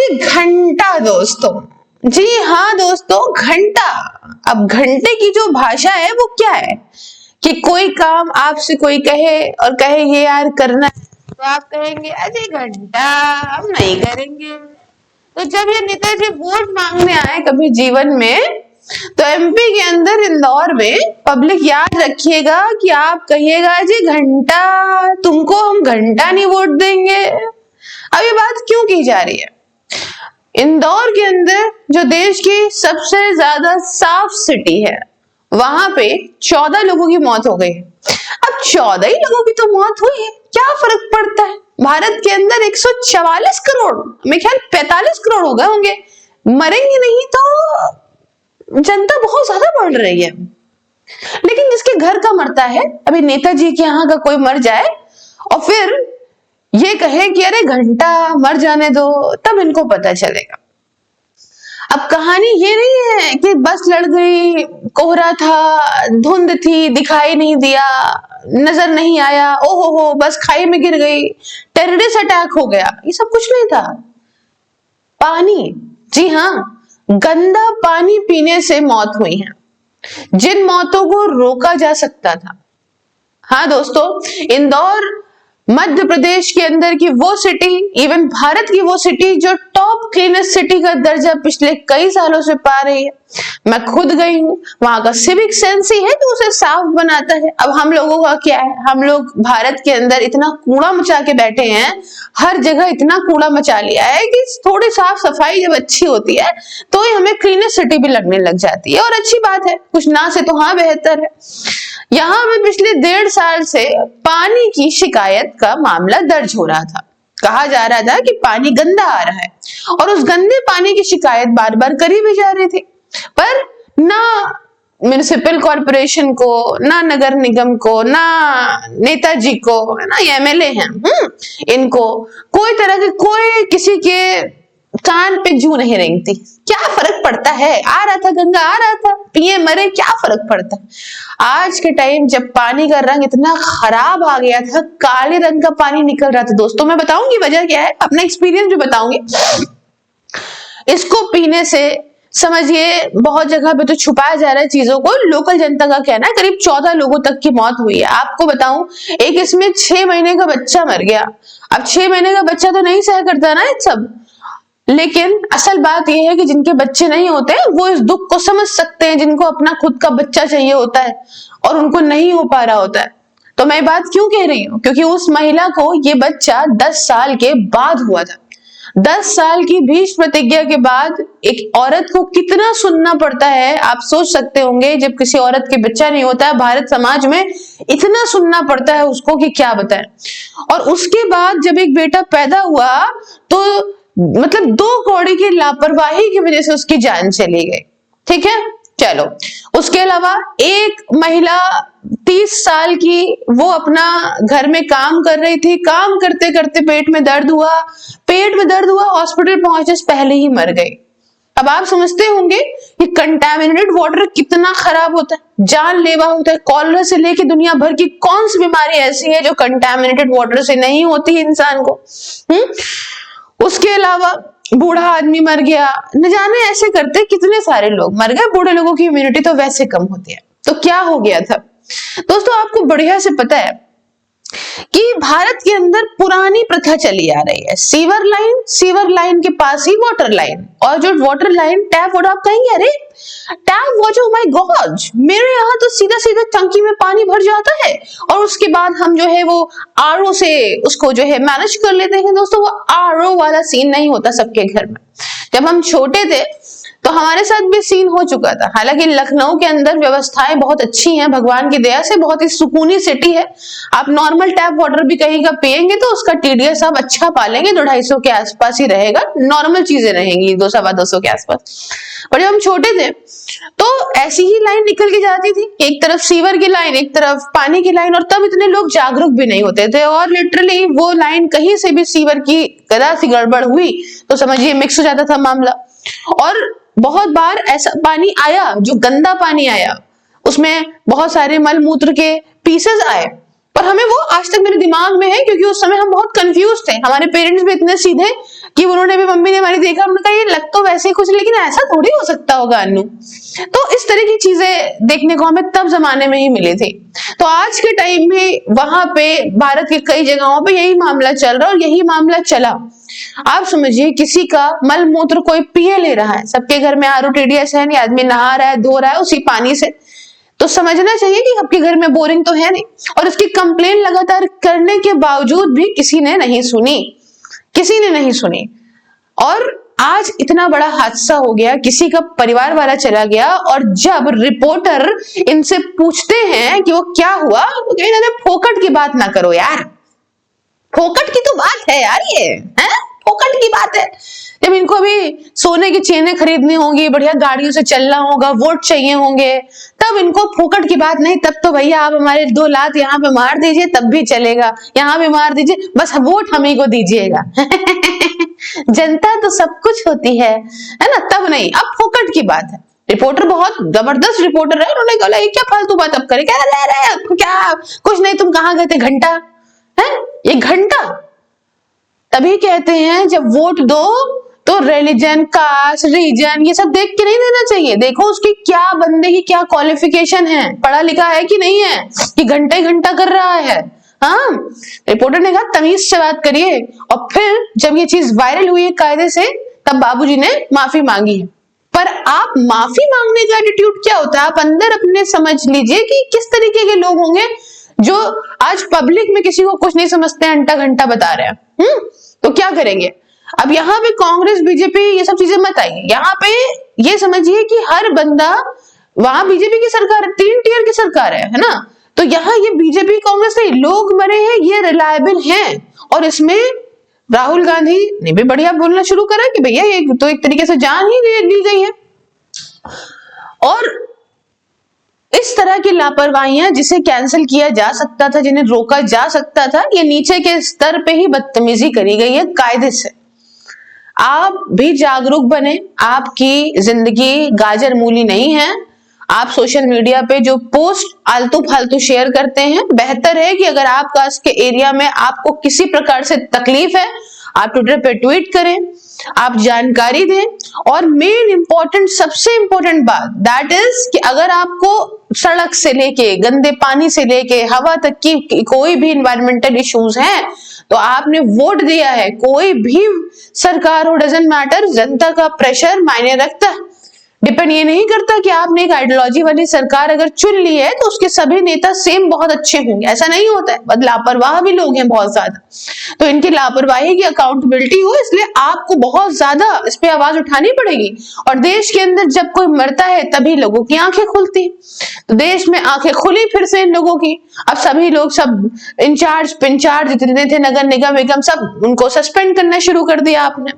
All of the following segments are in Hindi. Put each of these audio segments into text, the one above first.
अभी घंटा दोस्तों, जी हाँ दोस्तों, घंटा। अब घंटे की जो भाषा है वो क्या है कि कोई काम आपसे कोई कहे और कहे ये यार करना है, तो आप कहेंगे अरे घंटा हम नहीं करेंगे। तो जब ये नेताजी वोट मांगने आए कभी जीवन में, तो एमपी के अंदर इंदौर में पब्लिक याद रखिएगा कि आप कहिएगा जी घंटा, तुमको हम घंटा नहीं वोट देंगे। अब ये बात क्यों की जा रही है? इंदौर के अंदर जो देश की सबसे ज्यादा साफ सिटी है, वहां पे 14 लोगों की मौत हो गई। अब 14 ही लोगों की तो मौत हुई है, क्या फर्क पड़ता है? भारत के अंदर 144 करोड़, मेरे ख्याल 45 करोड़ हो गए होंगे, मरेंगे नहीं तो जनता बहुत ज्यादा बढ़ रही है। लेकिन जिसके घर का मरता है, अभी नेताजी के यहाँ का कोई मर जाए और फिर ये कहे कि अरे घंटा मर जाने दो, तब इनको पता चलेगा। अब कहानी ये नहीं है कि बस लड़ गई, कोहरा था, धुंध थी, दिखाई नहीं दिया, नजर नहीं आया, ओहो हो बस खाई में गिर गई, टेररिस्ट अटैक हो गया, ये सब कुछ नहीं था। पानी, जी हाँ, गंदा पानी पीने से मौत हुई है, जिन मौतों को रोका जा सकता था। हाँ दोस्तों, इंदौर मध्य प्रदेश के अंदर की वो सिटी, इवन भारत की वो सिटी जो टॉप क्लीनेस्ट सिटी का दर्जा पिछले कई सालों से पा रही है। मैं खुद गई हूँ, वहां का सिविक सेंस ही है कि उसे साफ बनाता है। अब हम लोगों का क्या है, हम लोग भारत के अंदर इतना कूड़ा मचा के बैठे हैं, हर जगह इतना कूड़ा मचा लिया है कि थोड़ी साफ सफाई जब अच्छी होती है तो ही हमें क्लीनेस्ट सिटी भी लगने लग जाती है। और अच्छी बात है, कुछ ना से तो हाँ बेहतर है। यहाँ में पिछले 1.5 साल से पानी की शिकायत का मामला दर्ज हो रहा था। कहा जा रहा था कि पानी गंदा आ रहा है और उस गंदे पानी की शिकायत बार बार करी भी जा रही थी, पर ना म्युनिसिपल कॉर्पोरेशन को, ना नगर निगम को, ना नेताजी को, ना एमएलए हैं, इनको कोई तरह के, कोई किसी के कान पे जू नहीं रेंगती। क्या फर्क पड़ता है, आ रहा था गंगा, आ रहा था, पिए मरे, क्या फर्क पड़ता है। आज के टाइम जब पानी का रंग इतना खराब आ गया था, काले रंग का पानी निकल रहा था दोस्तों, मैं बताऊंगी वजह क्या है, अपना एक्सपीरियंस भी बताऊंगी। इसको पीने से समझिए बहुत जगह पे तो छुपाया जा रहा है चीजों को। लोकल जनता का कहना है करीब 14 लोगों तक की मौत हुई है। आपको बताऊं, एक इसमें 6 महीने का बच्चा मर गया। अब 6 महीने का बच्चा तो नहीं सह करता ना ये सब, लेकिन असल बात यह है कि जिनके बच्चे नहीं होते वो इस दुख को समझ सकते हैं, जिनको अपना खुद का बच्चा चाहिए होता है और उनको नहीं हो पा रहा होता है। तो मैं बात क्यों कह रही हूँ, क्योंकि उस महिला को ये बच्चा 10 साल के बाद हुआ था। 10 साल की भीष्म प्रतिज्ञा के बाद एक औरत को कितना सुनना पड़ता है, आप सोच सकते होंगे। जब किसी औरत के बच्चा नहीं होता है भारत समाज में, इतना सुनना पड़ता है उसको कि क्या बताएं। और उसके बाद जब एक बेटा पैदा हुआ तो मतलब 2 कौड़ी की लापरवाही की वजह से उसकी जान चली गई। ठीक है, चलो। उसके अलावा एक महिला 30 साल की, वो अपना घर में काम कर रही थी, काम करते करते पेट में दर्द हुआ, हॉस्पिटल पहुंचे से पहले ही मर गई। अब आप समझते होंगे कि कंटामिनेटेड वाटर कितना खराब होता है, जानलेवा होता है। कॉलरा से लेके दुनिया भर की कौन सी बीमारी ऐसी है जो कंटामिनेटेड वाटर से नहीं होती इंसान को। उसके अलावा बूढ़ा आदमी मर गया, न जाने ऐसे करते कितने सारे लोग मर गए। बूढ़े लोगों की इम्यूनिटी तो वैसे कम होती है। तो क्या हो गया था दोस्तों, आपको बढ़िया से पता है कि भारत के अंदर पुरानी प्रथा चली आ रही है, सीवर लाइन के पास ही वाटर लाइन, और जो वाटर लाइन टैप वाटर, आप कहेंगे अरे tap water, oh my God, मेरे यहाँ तो सीधा सीधा टंकी में पानी भर जाता है और उसके बाद हम जो है वो आरओ से उसको जो है मैनेज कर लेते हैं। दोस्तों, वो आरओ वाला सीन नहीं होता सबके घर में। जब हम छोटे थे तो हमारे साथ भी सीन हो चुका था। हालांकि लखनऊ के अंदर व्यवस्थाएं बहुत अच्छी हैं, भगवान की दया से, बहुत ही सुकूनी सिटी है। आप नॉर्मल टैप वाटर भी कहीं का पिएंगे तो उसका टीडीएस आप अच्छा पालेंगे, 200-250 के आसपास ही रहेगा, नॉर्मल चीजें रहेंगी 200-250 के आसपास। और जब हम छोटे थे तो ऐसी ही लाइन निकल के जाती थी, एक तरफ सीवर की लाइन, एक तरफ पानी की लाइन, और तब इतने लोग जागरूक भी नहीं होते थे। और लिटरली वो लाइन कहीं से भी सीवर की गदा सी गड़बड़ हुई तो समझिए मिक्स हो जाता था मामला। और बहुत बार ऐसा पानी आया जो गंदा पानी आया, उसमें बहुत सारे मल मूत्र के पीसेस आए, पर हमें वो आज तक मेरे दिमाग में है क्योंकि उस समय हम बहुत कंफ्यूज थे। हमारे पेरेंट्स भी इतने सीधे कि उन्होंने भी, मम्मी ने हमारी देखा, उन्होंने कहा ये लग तो वैसे ही कुछ, लेकिन ऐसा थोड़ी हो सकता होगा अन्नू। तो इस तरह की चीजें देखने को हमें तब जमाने में ही मिली थी। तो आज के टाइम में वहां पे भारत के कई जगहों पे यही मामला चल रहा है और यही मामला चला। आप समझिए किसी का मल मूत्र कोई पिए ले रहा है, सबके घर में आर ओ TDS है नहीं, आदमी नहा रहा है, धो रहा है उसी पानी से, तो समझना चाहिए कि आपके घर में बोरिंग तो है नहीं। और उसकी कंप्लेन लगातार करने के बावजूद भी किसी ने नहीं सुनी, किसी ने नहीं सुनी। और आज इतना बड़ा हादसा हो गया, किसी का परिवार वाला चला गया, और जब रिपोर्टर इनसे पूछते हैं कि वो क्या हुआ, तो कहीं ना फोकट की बात ना करो यार, फोकट की तो बात है यार, ये है फोकट की बात है। जब इनको भी सोने की चेनें खरीदनी होंगी, बढ़िया गाड़ियों से चलना होगा, वोट चाहिए होंगे, तब इनको फोकट की बात नहीं। तब तो भैया आप हमारे 2 लात यहाँ पे मार दीजिए तब भी चलेगा, यहाँ भी मार दीजिए, बस वोट हम ही को दीजिएगा। जनता तो सब कुछ होती है ना, तब नहीं, अब फोकट की बात है। रिपोर्टर बहुत जबरदस्त रिपोर्टर है, उन्होंने कहा ये क्या फालतू बात अब करे, क्या ले रहे हैं, क्या कुछ नहीं, तुम कहाँ गए थे, घंटा है ये घंटा। तभी कहते हैं जब वोट दो तो रिलीजन, कास्ट, रीजन ये सब देख के नहीं देना चाहिए, देखो उसकी क्या, बंदे की क्या क्वालिफिकेशन है, पढ़ा लिखा है कि नहीं है, कि घंटा ही घंटा कर रहा है। हाँ, रिपोर्टर ने कहा तमीज से बात करिए। और फिर जब ये चीज वायरल हुई है कायदे से, तब बाबूजी ने माफी मांगी है। पर आप माफी मांगने का एटीट्यूड क्या होता है, आप अंदर अपने समझ लीजिए कि किस तरीके के लोग होंगे जो आज पब्लिक में किसी को कुछ नहीं समझते, घंटा घंटा बता रहे हैं। तो क्या करेंगे। अब यहाँ पे कांग्रेस, बीजेपी ये सब चीजें मत आइए, यहाँ पे ये समझिए कि हर बंदा, वहां बीजेपी की सरकार है, 3 टियर की सरकार है ना, तो यहाँ ये बीजेपी कांग्रेस नहीं, लोग मरे हैं, ये रिलायबल हैं। और इसमें राहुल गांधी ने भी बढ़िया बोलना शुरू करा कि भैया ये तो एक तरीके से जान ही ली गई है। और इस तरह की लापरवाहियां जिसे कैंसिल किया जा सकता था, जिन्हें रोका जा सकता था, ये नीचे के स्तर पे ही बदतमीजी करी गई है कायदे से। आप भी जागरूक बने, आपकी जिंदगी गाजर मूली नहीं है। आप सोशल मीडिया पे जो पोस्ट आलतू फालतू शेयर करते हैं, बेहतर है कि अगर आपका के एरिया में आपको किसी प्रकार से तकलीफ है, आप ट्विटर पे ट्वीट करें, आप जानकारी दें। और मेन इंपॉर्टेंट, सबसे इंपॉर्टेंट बात दैट इज कि अगर आपको सड़क से लेके, गंदे पानी से लेके, हवा तक की कोई भी इन्वायरमेंटल इश्यूज हैं, तो आपने वोट दिया है, कोई भी सरकार हो, डजंट मैटर, जनता का प्रेशर मायने रखता है। डिपेंड ये नहीं करता कि आपने एक आइडियोलॉजी वाली सरकार अगर चुन ली है तो उसके सभी नेता सेम बहुत अच्छे होंगे, ऐसा नहीं होता है। बस लापरवाह भी लोग हैं बहुत ज्यादा, तो इनकी लापरवाही की अकाउंटेबिलिटी हो, इसलिए आपको बहुत ज्यादा इस पे आवाज उठानी पड़ेगी। और देश के अंदर जब कोई मरता है तभी लोगों की आंखें खुलती, तो देश में आंखें खुली फिर से इन लोगों की। अब सभी लोग, सब इंचार्ज पिंचार्ज जितने थे, नगर निगम निगम, सब उनको सस्पेंड करना शुरू कर दिया आपने।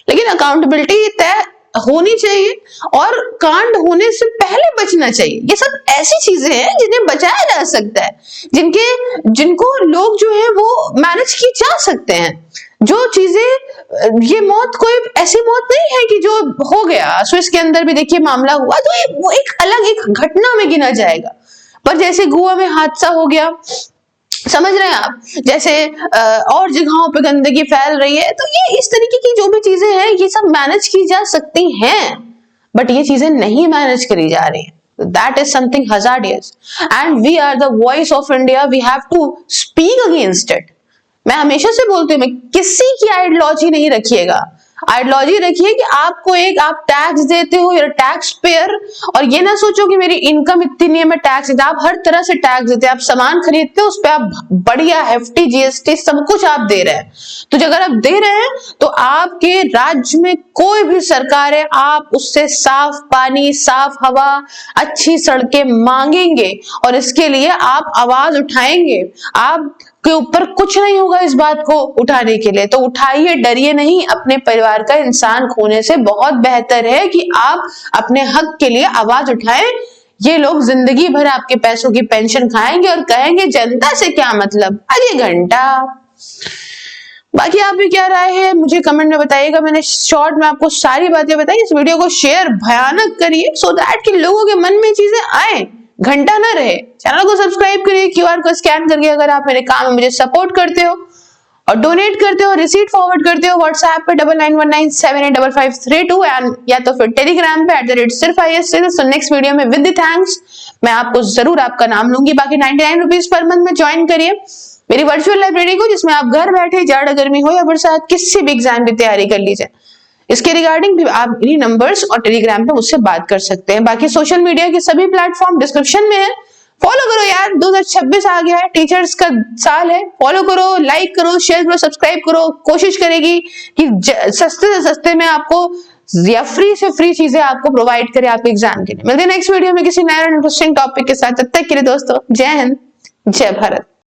लेकिन अकाउंटेबिलिटी तय होनी चाहिए और कांड होने से पहले बचना चाहिए। ये सब ऐसी चीजें हैं जिन्हें बचाया जा सकता है, जिनको लोग जो है वो मैनेज की जा सकते हैं। जो चीजें, ये मौत कोई ऐसी मौत नहीं है कि जो हो गया, स्विस के अंदर भी देखिए मामला हुआ, तो वो एक अलग एक घटना में गिना जाएगा। पर जैसे गोवा में हादसा हो गया, समझ रहे हैं आप, जैसे और जगहों पे गंदगी फैल रही है, तो ये इस तरीके की जो भी चीजें हैं ये सब मैनेज की जा सकती हैं, बट ये चीजें नहीं मैनेज करी जा रही हैं। That is something hazardous and we are the voice of India, we have to speak against it. मैं हमेशा से बोलती हूँ, मैं किसी की आइडियोलॉजी नहीं रखिएगा, आइडियोलॉजी रखिए कि आपको एक, आप टैक्स देते हो, you're a टैक्स पेयर, और ये ना सोचो कि मेरी इनकम इतनी नहीं है मैं टैक्स देता। आप हर तरह से टैक्स देते हैं, आप सामान खरीदते हो उस पर आप बढ़िया हेफ्टी GST सब कुछ आप दे रहे हैं। तो अगर आप दे रहे हैं तो आपके राज्य में कोई भी सरकार है, आप उससे साफ पानी, साफ हवा, अच्छी सड़कें मांगेंगे और इसके लिए आप आवाज उठाएंगे। आप के ऊपर कुछ नहीं होगा इस बात को उठाने के लिए, तो उठाइए, डरिए नहीं। अपने परिवार का इंसान खोने से बहुत बेहतर है कि आप अपने हक के लिए आवाज उठाएं। ये लोग जिंदगी भर आपके पैसों की पेंशन खाएंगे और कहेंगे जनता से क्या मतलब, अरे घंटा। बाकी आप भी क्या राय है मुझे कमेंट में बताइएगा। मैंने शॉर्ट में आपको सारी बातें बताई। इस वीडियो को शेयर भयानक करिए सो दैट कि लोगों के मन में चीजें आए, घंटा ना रहे। चैनल को सब्सक्राइब करिए, QR को स्कैन करके अगर आप मेरे काम में मुझे सपोर्ट करते हो। और डोनेट करते हो, रिसीट फॉरवर्ड करते हो व्हाट्सएप पे 9919785532 एंड या तो फिर टेलीग्राम पे @सिर्फ तो नेक्स्ट वीडियो में विद थैंक्स मैं आपको जरूर आपका नाम लूंगी। बाकी 99 रुपीज पर मंथ में ज्वाइन करिए मेरी वर्चुअल लाइब्रेरी को, जिसमें आप घर बैठे जाड़ा गर्मी हो या बरसात किसी भी एग्जाम की तैयारी कर लीजिए। इसके रिगार्डिंग भी आप इन्हीं नंबर्स और टेलीग्राम पे मुझसे बात कर सकते हैं। बाकी सोशल मीडिया के सभी प्लेटफॉर्म डिस्क्रिप्शन में है, फॉलो करो यार। 2026 आ गया है, टीचर्स का साल है, फॉलो करो, लाइक करो, शेयर करो, सब्सक्राइब करो। कोशिश करेगी कि सस्ते से सस्ते में आपको या फ्री से फ्री चीजें आपको प्रोवाइड करे आपके एग्जाम के लिए। मिलते हैं नेक्स्ट वीडियो में किसी नया इंटरेस्टिंग टॉपिक के साथ। तब तक के लिए दोस्तों जय हिंद, जय भारत।